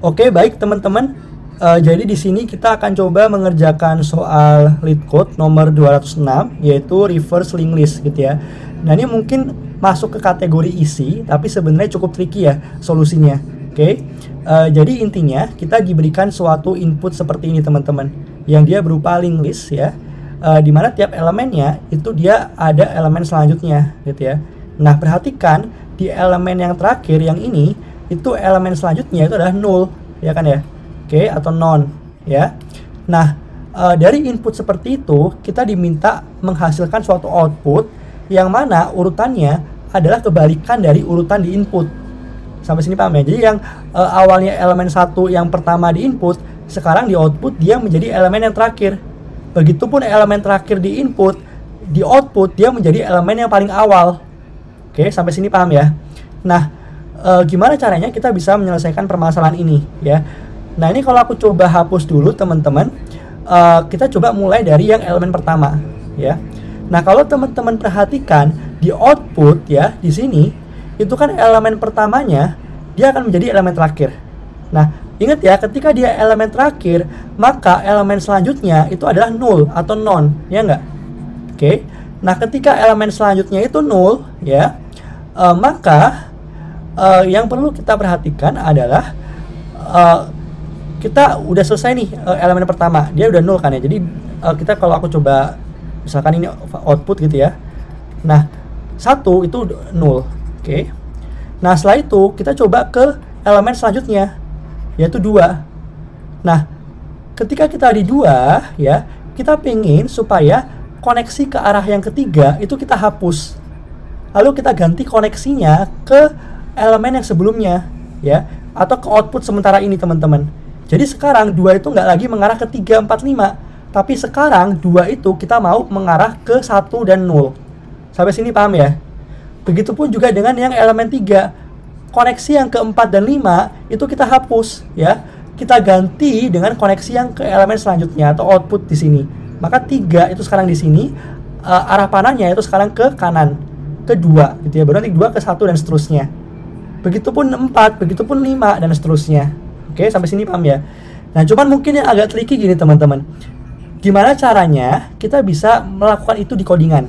Oke, baik teman-teman. Jadi di sini kita akan coba mengerjakan soal LeetCode nomor 206, yaitu reverse linked list gitu ya. Nah, ini mungkin masuk ke kategori easy, tapi sebenarnya cukup tricky ya solusinya. Oke. Jadi intinya kita diberikan suatu input seperti ini teman-teman, yang dia berupa linked list ya. Di mana tiap elemennya itu dia ada elemen selanjutnya gitu ya. Nah, perhatikan di elemen yang terakhir yang ini itu elemen selanjutnya itu adalah null ya kan ya. Oke, atau non ya. Nah, dari input seperti itu kita diminta menghasilkan suatu output yang mana urutannya adalah kebalikan dari urutan di input. Sampai sini paham ya? Jadi yang awalnya elemen satu yang pertama di input, sekarang di output dia menjadi elemen yang terakhir. Begitupun elemen terakhir di input, di output dia menjadi elemen yang paling awal. Oke, sampai sini paham ya? Nah, gimana caranya kita bisa menyelesaikan permasalahan ini ya? Nah, ini kalau aku coba hapus dulu teman-teman, kita coba mulai dari yang elemen pertama ya. Nah, kalau teman-teman perhatikan di output ya, di sini itu kan elemen pertamanya dia akan menjadi elemen terakhir. Nah, ingat ya, ketika dia elemen terakhir, maka elemen selanjutnya itu adalah null atau non, ya enggak? Oke. Nah, ketika elemen selanjutnya itu null ya, maka yang perlu kita perhatikan adalah kita udah selesai nih elemen pertama, dia udah null kan ya. Jadi kita kalau aku coba misalkan ini output gitu ya. Nah, 1 itu null. Oke. Nah, setelah itu kita coba ke elemen selanjutnya yaitu 2. Nah, ketika kita di 2 ya, kita pengen supaya koneksi ke arah yang ketiga itu kita hapus. Lalu kita ganti koneksinya ke elemen yang sebelumnya ya, atau ke output sementara ini teman-teman. Jadi sekarang 2 itu nggak lagi mengarah ke 3, 4, 5, tapi sekarang 2 itu kita mau mengarah ke 1 dan 0. Sampai sini paham ya? Begitupun juga dengan yang elemen 3. Koneksi yang ke 4 dan 5 itu kita hapus ya. Kita ganti dengan koneksi yang ke elemen selanjutnya atau output di sini. Maka 3 itu sekarang di sini, arah panahnya itu sekarang ke kanan, ke 2 gitu ya. Baru nanti 2 ke 1 dan seterusnya. Begitupun 4, begitupun 5 dan seterusnya. Oke, sampai sini paham ya? Nah, cuman mungkin yang agak tricky gini teman-teman. Gimana caranya kita bisa melakukan itu di codingan?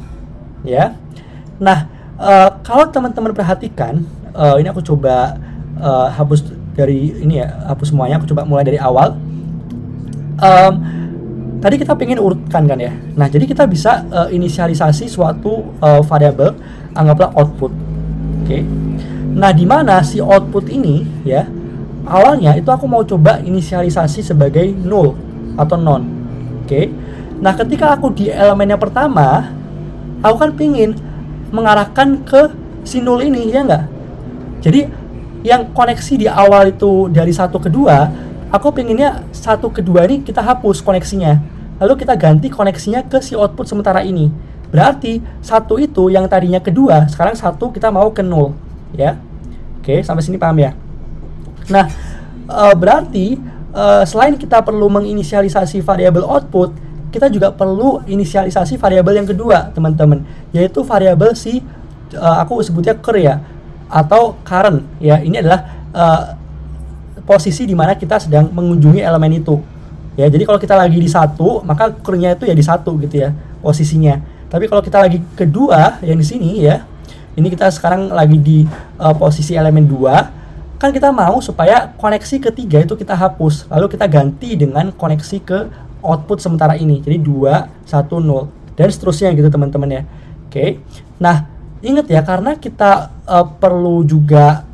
Ya. Nah, kalau teman-teman perhatikan, ini aku coba hapus dari ini ya, hapus semuanya. Aku coba mulai dari awal. Tadi kita pengen urutkan kan ya. Nah, jadi kita bisa inisialisasi suatu variabel, anggaplah output. Oke. Nah, di mana si output ini ya, awalnya itu aku mau coba inisialisasi sebagai null atau non. Oke. Nah, ketika aku di elemen yang pertama, aku kan pingin mengarahkan ke si null ini, ya enggak? Jadi yang koneksi di awal itu dari 1 ke 2, aku pinginnya 1 ke 2 ini kita hapus koneksinya. Lalu kita ganti koneksinya ke si output sementara ini. Berarti 1 itu yang tadinya ke 2, sekarang 1 kita mau ke 0 ya. Oke, sampai sini paham ya? Nah, berarti selain kita perlu menginisialisasi variabel output, kita juga perlu inisialisasi variabel yang kedua, teman-teman, yaitu variabel si aku sebutnya cur ya, atau current ya. Ini adalah posisi di mana kita sedang mengunjungi elemen itu. Ya, jadi kalau kita lagi di 1, maka curnya itu ya di 1 gitu ya posisinya. Tapi kalau kita lagi kedua yang di sini ya, ini kita sekarang lagi di posisi elemen 2, kan kita mau supaya koneksi ketiga itu kita hapus, lalu kita ganti dengan koneksi ke output sementara ini. Jadi 2, 1, 0 dan seterusnya gitu teman-teman ya. Oke. Nah, ingat ya, karena kita perlu juga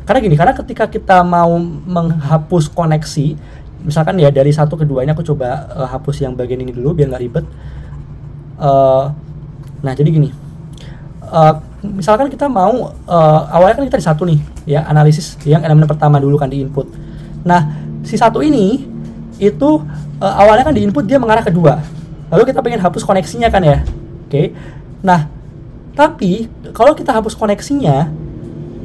karena ketika kita mau menghapus koneksi, misalkan ya dari 1 ke 2 ini aku coba hapus yang bagian ini dulu biar nggak ribet. Nah, jadi gini. Misalkan kita mau awalnya kan kita di 1 nih ya, analisis yang elemen pertama dulu kan di input. Nah, si 1 ini itu awalnya kan di input dia mengarah ke 2. Lalu kita pengen hapus koneksinya kan ya. Oke. Nah, tapi kalau kita hapus koneksinya,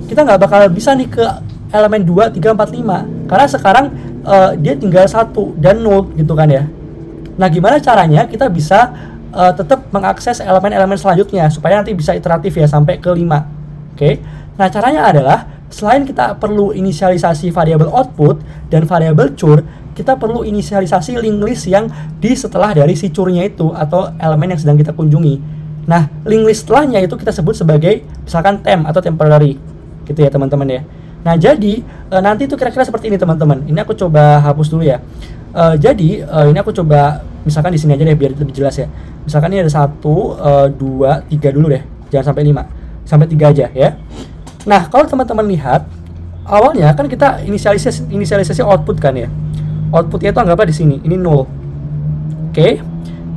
kita nggak bakal bisa nih ke elemen 2, 3, 4, 5. Karena sekarang dia tinggal 1 dan 0 gitu kan ya. Nah, gimana caranya kita bisa tetap mengakses elemen-elemen selanjutnya supaya nanti bisa iteratif ya sampai ke 5. Oke. Nah, caranya adalah selain kita perlu inisialisasi variabel output dan variabel cur, kita perlu inisialisasi linked list yang di setelah dari si curnya itu atau elemen yang sedang kita kunjungi. Nah, linked list setelahnya itu kita sebut sebagai misalkan temp atau temporary gitu ya teman-teman ya. Nah, jadi nanti itu kira-kira seperti ini teman-teman. Ini aku coba hapus dulu ya. Jadi ini aku coba misalkan di sini aja deh biar lebih jelas ya. Misalkan ini ada 1, 2, 3 dulu deh. Jangan sampai 5. Sampai 3 aja ya. Nah, kalau teman-teman lihat awalnya kan kita inisialisasi output kan ya. Outputnya itu anggaplah di sini. Ini 0. Oke.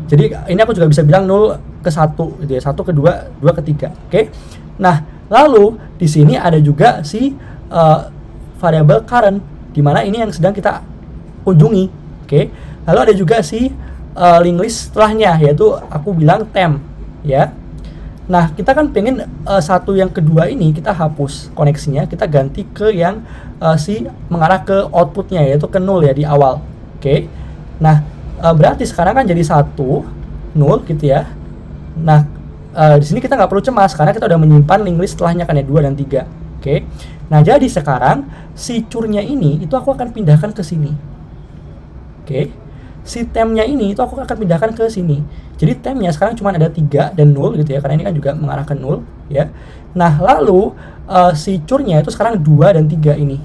Jadi ini aku juga bisa bilang 0 ke 1 gitu ya. 1 ke 2, 2 ke 3. Oke. Nah, lalu di sini ada juga si variabel current di mana ini yang sedang kita kunjungi. Oke. Lalu ada juga si linked list setelahnya yaitu aku bilang temp ya. Nah, kita kan pengen satu yang kedua ini kita hapus koneksinya, kita ganti ke yang si mengarah ke outputnya yaitu ke 0 ya di awal. Oke. Nah, berarti sekarang kan jadi 1 0 gitu ya. Nah, di sini kita nggak perlu cemas karena kita udah menyimpan linked list setelahnya kan ya 2 dan 3. Oke. Nah, jadi sekarang si curnya ini itu aku akan pindahkan ke sini. Oke. Si tempnya ini itu aku akan pindahkan ke sini. Jadi tempnya sekarang cuma ada 3 dan 0 gitu ya, karena ini kan juga mengarah ke 0 ya. Nah, lalu si curnya itu sekarang 2 dan 3 ini.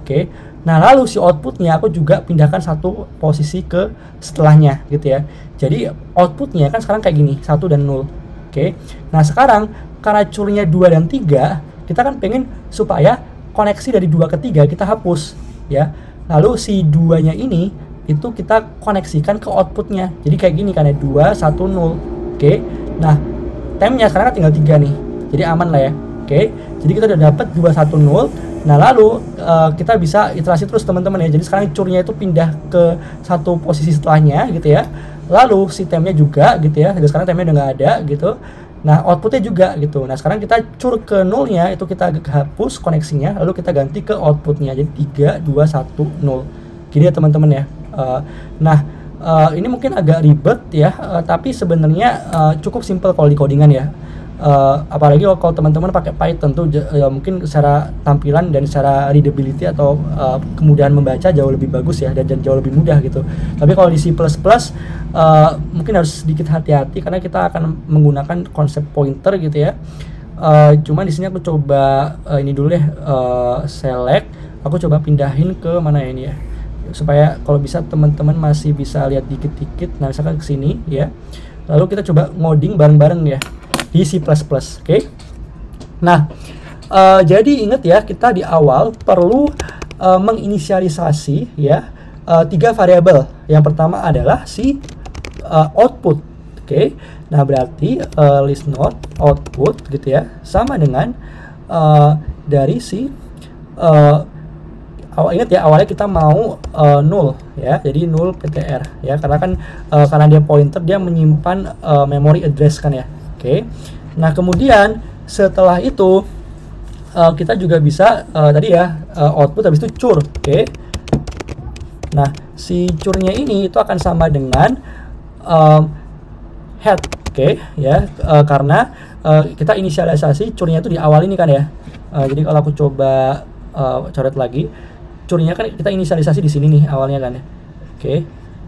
Oke. Nah, lalu si outputnya aku juga pindahkan satu posisi ke setelahnya gitu ya. Jadi outputnya kan sekarang kayak gini, 1 dan 0. Oke. Nah, sekarang karena curnya 2 dan 3, kita kan pengen supaya koneksi dari 2 ke 3 kita hapus ya. Lalu si 2-nya ini itu kita koneksikan ke outputnya. Jadi kayak gini kan ya, 2, 1, 0. Oke. Nah, tempnya sekarang kan tinggal 3 nih. Jadi aman lah ya. Oke. Jadi kita udah dapat 2, 1, 0. Nah, lalu kita bisa iterasi terus teman-teman ya. Jadi sekarang curnya itu pindah ke satu posisi setelahnya gitu ya. Lalu si tempnya juga gitu ya. Jadi sekarang tempnya udah nggak ada gitu. Nah, outputnya juga gitu. Nah, sekarang kita cur ke 0-nya itu kita hapus koneksinya. Lalu kita ganti ke outputnya. Jadi 3, 2, 1, 0. Gini ya teman-teman ya. Ini mungkin agak ribet ya, tapi sebenarnya cukup simple kalau di codingan ya. Apalagi kalau teman-teman pakai Python tuh mungkin secara tampilan dan secara readability atau kemudahan membaca jauh lebih bagus ya, dan jauh lebih mudah gitu. Tapi kalau di C++ mungkin harus sedikit hati-hati karena kita akan menggunakan konsep pointer gitu ya. Cuman di sini aku coba ini dulu deh, select. Aku coba pindahin ke mana ya ini ya, supaya kalau bisa teman-teman masih bisa lihat dikit-dikit. Nah, misalkan ke sini ya. Lalu kita coba ngoding bareng-bareng ya di C++. Oke. Nah, jadi ingat ya, kita di awal perlu menginisialisasi ya 3 variabel. Yang pertama adalah si output. Oke. Nah, berarti list node output gitu ya, sama dengan dari si ingat ya, awalnya kita mau 0 ya, jadi 0 ptr ya, karena kan karena dia pointer, dia menyimpan memory address kan ya. Oke. Nah, kemudian setelah itu kita juga bisa tadi ya output habis itu cur. Oke. Nah, si curnya ini itu akan sama dengan head. Oke ya, karena kita inisialisasi curnya itu di awal ini kan ya. Jadi kalau aku coba coret lagi, curnya kan kita inisialisasi di sini nih awalnya kan ya. Oke.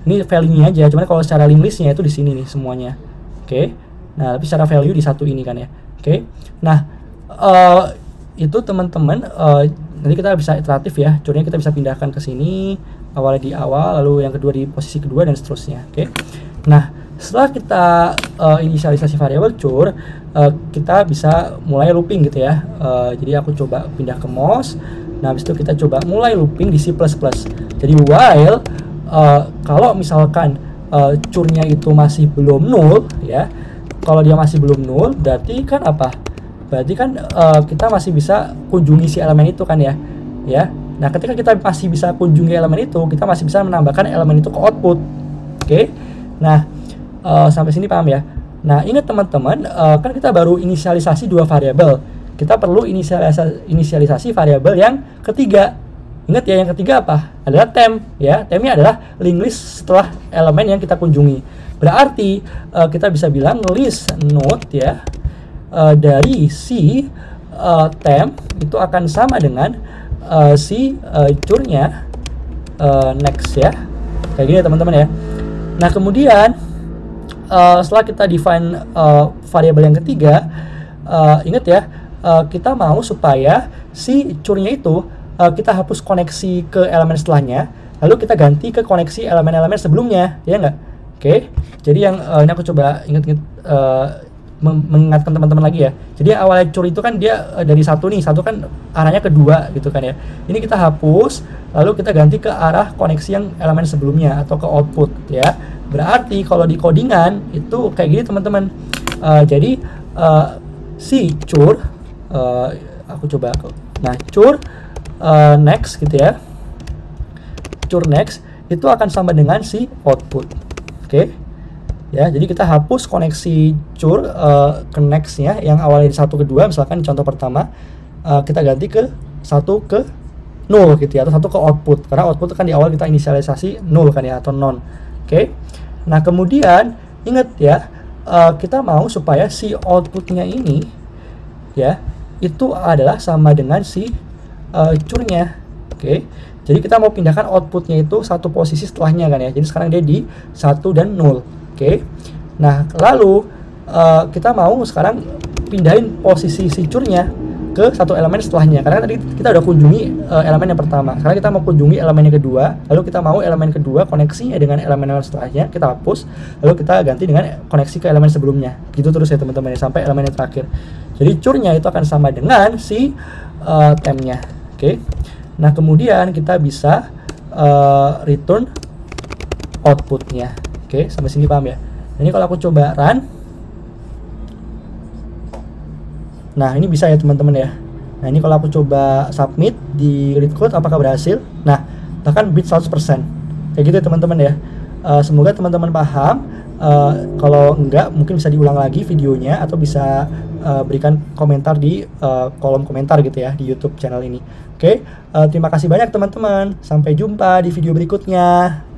Ini value-nya aja, cuman kalau secara linked list-nya itu di sini nih semuanya. Oke. Nah, tapi secara value di satu ini kan ya. Oke. Nah, itu teman-teman nanti kita bisa iteratif ya. Curnya kita bisa pindahkan ke sini, awalnya di awal, lalu yang kedua di posisi kedua dan seterusnya. Oke. Nah, setelah kita inisialisasi variabel cur, kita bisa mulai looping gitu ya. Jadi aku coba pindah ke mouse. Nah, habis itu kita coba mulai looping di C++. Jadi while kalau misalkan curnya itu masih belum 0 ya, kalau dia masih belum 0 berarti kan apa? Berarti kan kita masih bisa kunjungi si elemen itu kan ya. Nah, ketika kita masih bisa kunjungi elemen itu, kita masih bisa menambahkan elemen itu ke output. Oke. Nah, sampai sini paham ya? Nah, ingat teman-teman, kan kita baru inisialisasi 2 variabel. Kita perlu inisialisasi variabel yang ketiga. Ingat ya, yang ketiga apa? Adalah temp ya. Tempnya adalah linked list setelah elemen yang kita kunjungi. Berarti kita bisa bilang list node ya dari si temp itu akan sama dengan si curnya next ya, kayak gini ya teman-teman ya. Nah kemudian setelah kita define variabel yang ketiga, ingat ya, kita mau supaya si curnya itu kita hapus koneksi ke elemen setelahnya, lalu kita ganti ke koneksi elemen-elemen sebelumnya, ya nggak? Oke, jadi yang ini aku coba ingat-ingat, mengingatkan teman-teman lagi ya. Jadi awalnya cur itu kan dia dari satu nih, satu kan arahnya ke 2 gitu kan ya. Ini kita hapus, lalu kita ganti ke arah koneksi yang elemen sebelumnya atau ke output ya. Berarti kalau di codingan itu kayak gini teman-teman. Jadi si cur, aku coba, nah cur next gitu ya. Cur next itu akan sama dengan si output. Oke. Ya, jadi kita hapus koneksi cur ke next-nya yang awalnya di 1 ke 2, misalkan contoh pertama kita ganti ke 1 ke 0 gitu ya, atau 1 ke output, karena output kan di awal kita inisialisasi 0 kan ya, atau non. Oke. Nah, kemudian ingat ya, kita mau supaya si outputnya ini ya, itu adalah sama dengan si curnya. Oke. Jadi kita mau pindahkan outputnya itu satu posisi setelahnya kan ya. Jadi sekarang dia di 1 dan 0. Oke, nah lalu kita mau sekarang pindahin posisi si curnya ke satu elemen setelahnya, karena tadi kita udah kunjungi elemen yang pertama. Sekarang kita mau kunjungi elemen yang kedua, lalu kita mau elemen kedua koneksinya dengan elemen setelahnya kita hapus, lalu kita ganti dengan koneksi ke elemen sebelumnya. Gitu terus ya teman-teman, sampai elemen yang terakhir. Jadi curnya itu akan sama dengan si tempnya. Oke, nah kemudian kita bisa return outputnya. Oke, sampai sini paham ya? Ini kalau aku coba run, nah ini bisa ya teman-teman ya. Nah ini kalau aku coba submit di read code, apakah berhasil? Nah bahkan bit 100%. Kayak gitu ya teman-teman ya. Semoga teman-teman paham. Kalau enggak, mungkin bisa diulang lagi videonya, atau bisa berikan komentar di kolom komentar gitu ya di YouTube channel ini. Oke, terima kasih banyak teman-teman. Sampai jumpa di video berikutnya.